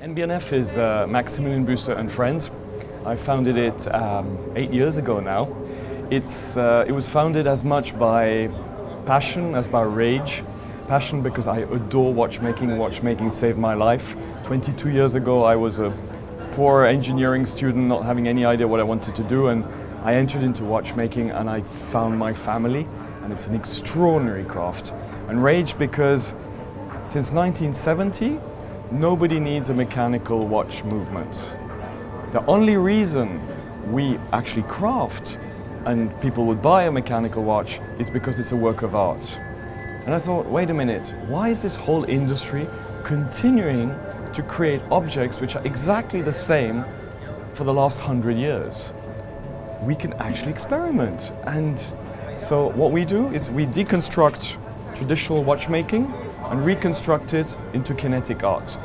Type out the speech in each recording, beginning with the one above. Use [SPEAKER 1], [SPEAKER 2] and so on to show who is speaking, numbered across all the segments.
[SPEAKER 1] MB&F is Maximillian Büsser and friends. I founded it 8 years ago now. It was founded as much by passion as by rage. Passion because I adore watchmaking. Watchmaking saved my life. 22 years ago I was a poor engineering student, not having any idea what I wanted to do, and I entered into watchmaking and I found my family, and it's an extraordinary craft. And rage because since 1970 nobody needs a mechanical watch movement. The only reason we actually craft and people would buy a mechanical watch is because it's a work of art. And I thought, wait a minute, why is this whole industry continuing to create objects which are exactly the same for the last 100 years? We can actually experiment. And so what we do is we deconstruct traditional watchmaking and reconstruct it into kinetic art.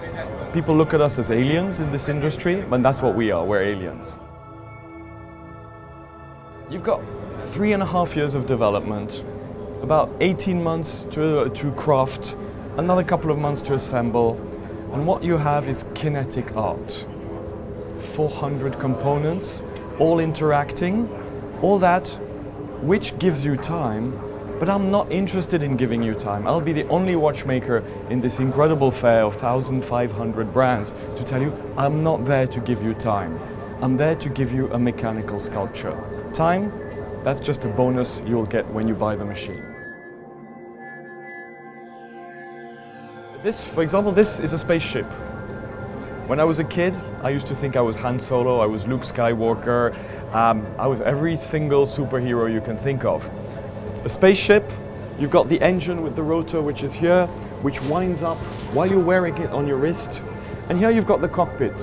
[SPEAKER 1] People look at us as aliens in this industry, but that's what we are, we're aliens. You've got 3.5 years of development, about 18 months to craft, another couple of months to assemble, and what you have is kinetic art. 400 components, all interacting, all that, which gives you time. But I'm not interested in giving you time. I'll be the only watchmaker in this incredible fair of 1,500 brands to tell you I'm not there to give you time. I'm there to give you a mechanical sculpture. Time, that's just a bonus you'll get when you buy the machine. This, for example, this is a spaceship. When I was a kid, I used to think I was Han Solo, I was Luke Skywalker, I was every single superhero you can think of. A spaceship, you've got the engine with the rotor which is here, which winds up while you're wearing it on your wrist. And here you've got the cockpit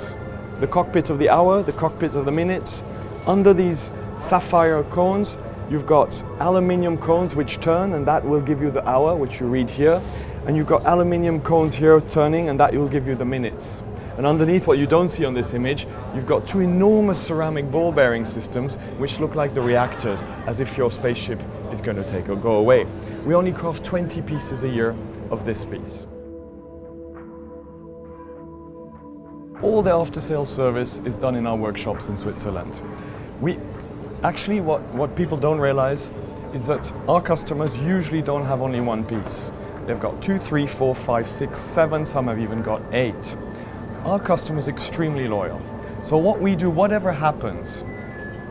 [SPEAKER 1] of the hour, the cockpit of the minutes. Under these sapphire cones, you've got aluminium cones which turn, and that will give you the hour, which you read here. And you've got aluminium cones here turning, and that will give you the minutes. And underneath, what you don't see on this image, you've got two enormous ceramic ball bearing systems which look like the reactors, as if your spaceship is going to take or go away. We only craft 20 pieces a year of this piece. All the after-sales service is done in our workshops in Switzerland. Actually, what people don't realize is that our customers usually don't have only one piece. They've got 2, 3, 4, 5, 6, 7, some have even got 8. Our customer is extremely loyal. So what we do, whatever happens,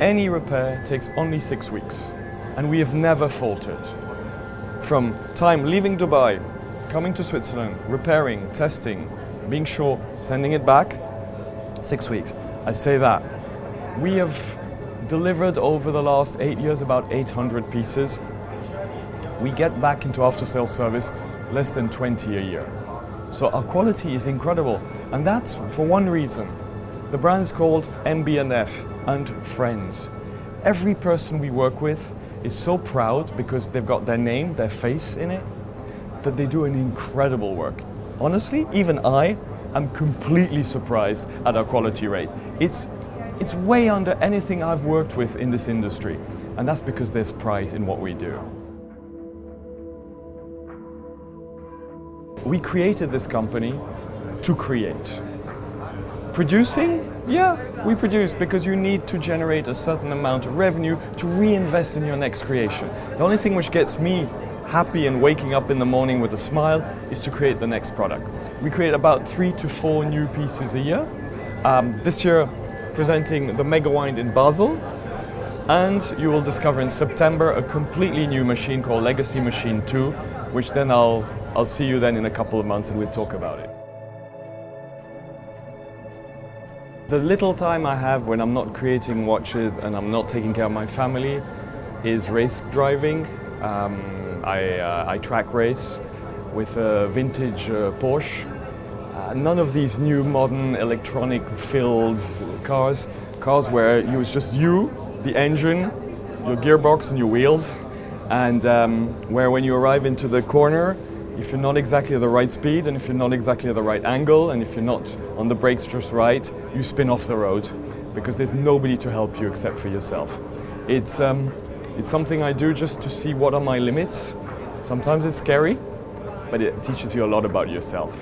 [SPEAKER 1] any repair takes only 6 weeks. And we have never faltered. From time leaving Dubai, coming to Switzerland, repairing, testing, being sure, sending it back, 6 weeks. I say that. We have delivered over the last 8 years about 800 pieces. We get back into after-sales service less than 20 a year. So our quality is incredible, and that's for one reason. The brand is called MB&F and Friends. Every person we work with is so proud because they've got their name, their face in it, that they do an incredible work. Honestly, even I am completely surprised at our quality rate. It's way under anything I've worked with in this industry, and that's because there's pride in what we do. We created this company to create. Producing? Yeah, we produce because you need to generate a certain amount of revenue to reinvest in your next creation. The only thing which gets me happy and waking up in the morning with a smile is to create the next product. We create about 3 to 4 new pieces a year. This year, presenting the Mega Wind in Basel, and you will discover in September a completely new machine called Legacy Machine 2, which then I'll see you then in a couple of months and we'll talk about it. The little time I have when I'm not creating watches and I'm not taking care of my family is race driving. I track race with a vintage Porsche. None of these new modern electronic filled cars where it's just you, the engine, your gearbox and your wheels, and where when you arrive into the corner, if you're not exactly at the right speed and if you're not exactly at the right angle and if you're not on the brakes just right, you spin off the road because there's nobody to help you except for yourself. It's something I do just to see what are my limits. Sometimes it's scary, but it teaches you a lot about yourself.